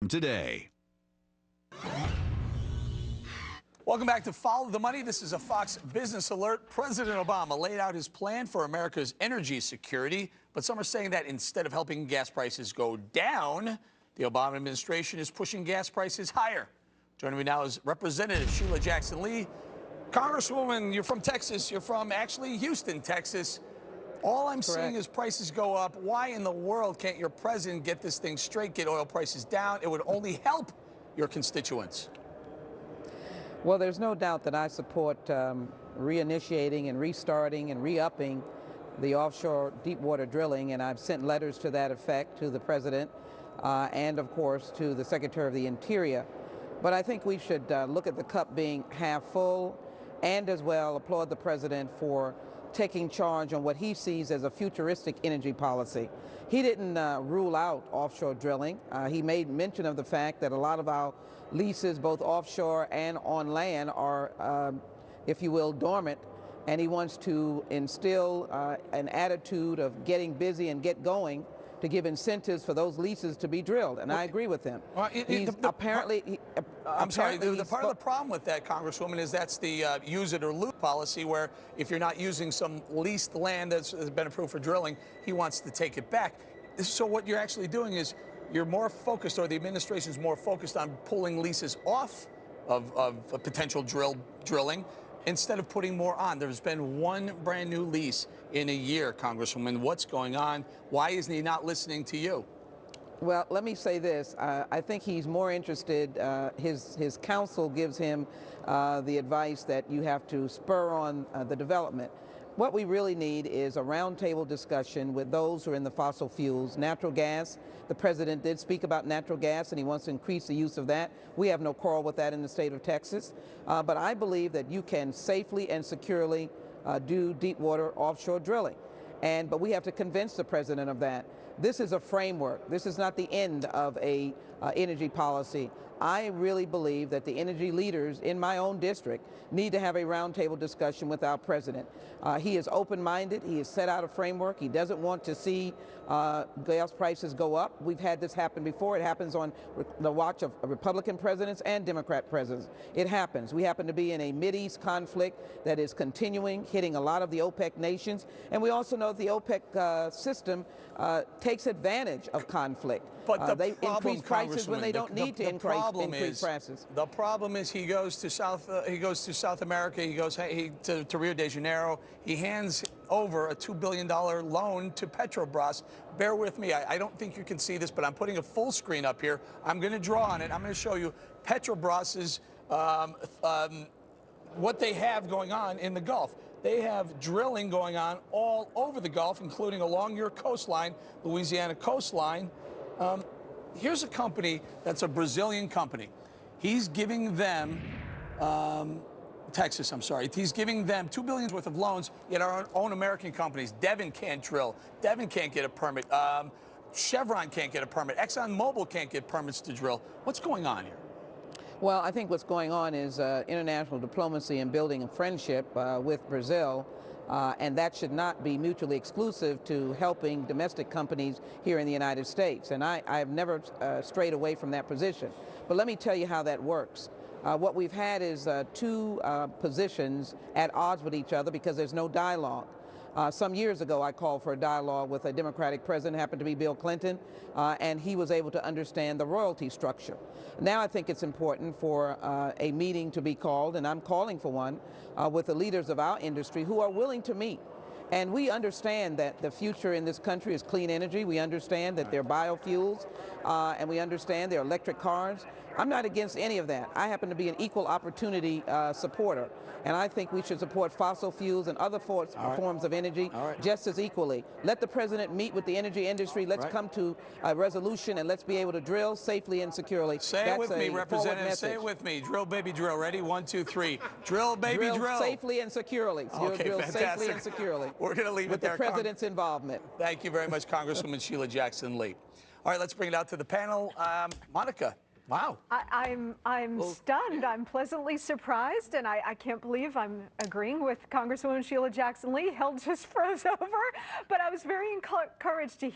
Today. Welcome back to Follow the Money. This is a Fox Business Alert. President Obama laid out his plan for America's energy security, but some are saying that instead of helping gas prices go down, the Obama administration is pushing gas prices higher. Joining me now is Representative Sheila Jackson Lee. Congresswoman, you're from Texas. You're from actually Houston, Texas. All I'm seeing is prices go up. Why in the world can't your president get this thing straight, get oil prices down? It would only help your constituents. Well, there's no doubt that I support reinitiating and restarting and re-upping the offshore Deepwater drilling, and I've sent letters to that effect to the President and, of course, to the Secretary of the Interior. But I think we should look at the cup being half full and as well applaud the President for taking charge on what he sees as a futuristic energy policy. He didn't rule out offshore drilling. He made mention of the fact that a lot of our leases, both offshore and on land, are, if you will, dormant, and he wants to instill an attitude of getting busy and get going to give incentives for those leases to be drilled, and I agree with him. Part of the problem with that, Congresswoman, is that's the use it or lose policy, where if you're not using some leased land that's been approved for drilling, he wants to take it back. So what you're actually doing is you're more focused, or the administration's more focused on pulling leases off of potential drilling instead of putting more on. There's been one brand new lease in a year, Congresswoman. What's going on? Why isn't he not listening to you? Well, let me say this. I think he's more interested, his counsel gives him the advice that you have to spur on the development. What we really need is a roundtable discussion with those who are in the fossil fuels. Natural gas, the President did speak about natural gas and he wants to increase the use of that. We have no quarrel with that in the state of Texas. But I believe that you can safely and securely do deepwater offshore drilling. But we have to convince the President of that. This is a framework. This is not the end of a energy policy. I really believe that the energy leaders in my own district need to have a roundtable discussion with our President. He is open-minded. He has set out a framework. He doesn't want to see gas prices go up. We've had this happen before. It happens on the watch of Republican presidents and Democrat presidents. It happens. We happen to be in a Mideast conflict that is continuing, hitting a lot of the OPEC nations. And we also know that the OPEC system takes advantage of conflict. But they increase prices when they don't need to increase prices. The problem is he goes to South America. He goes to Rio de Janeiro. He hands over a $2 billion loan to Petrobras. Bear with me. I don't think you can see this, but I'm putting a full screen up here. I'm going to draw on it. I'm going to show you Petrobras's what they have going on in the Gulf. They have drilling going on all over the Gulf, including along your coastline, Louisiana coastline. Here's a company that's a Brazilian company. He's giving them, Texas, I'm sorry. He's giving them $2 billion worth of loans, yet our own American companies. Devon can't drill. Devon can't get a permit. Chevron can't get a permit. ExxonMobil can't get permits to drill. What's going on here? Well, I think what's going on is international diplomacy and building a friendship with Brazil, and that should not be mutually exclusive to helping domestic companies here in the United States. And I have never strayed away from that position. But let me tell you how that works. What we've had is two positions at odds with each other because there's no dialogue. Some years ago, I called for a dialogue with a Democratic president, happened to be Bill Clinton, and he was able to understand the royalty structure. Now I think it's important for a meeting to be called, and I'm calling for one, with the leaders of our industry who are willing to meet. And we understand that the future in this country is clean energy. We understand that there are biofuels, and we understand there are electric cars. I'm not against any of that. I happen to be an equal opportunity supporter, and I think we should support fossil fuels and other forms of energy just as equally. Let the President meet with the energy industry. Let's come to a resolution, and let's be able to drill safely and securely. Say it with me, Representative. Say it with me. Drill, baby, drill. Ready? 1, 2, 3. Drill, baby, drill. Drill safely and securely. Okay, drill fantastic. Safely and securely. We're going to leave it there. With the President's involvement. Thank you very much, Congresswoman Sheila Jackson Lee. All right, let's bring it out to the panel. Monica. Wow. I'm stunned. I'm pleasantly surprised, and I can't believe I'm agreeing with Congresswoman Sheila Jackson Lee. Hell just froze over, but I was very encouraged to hear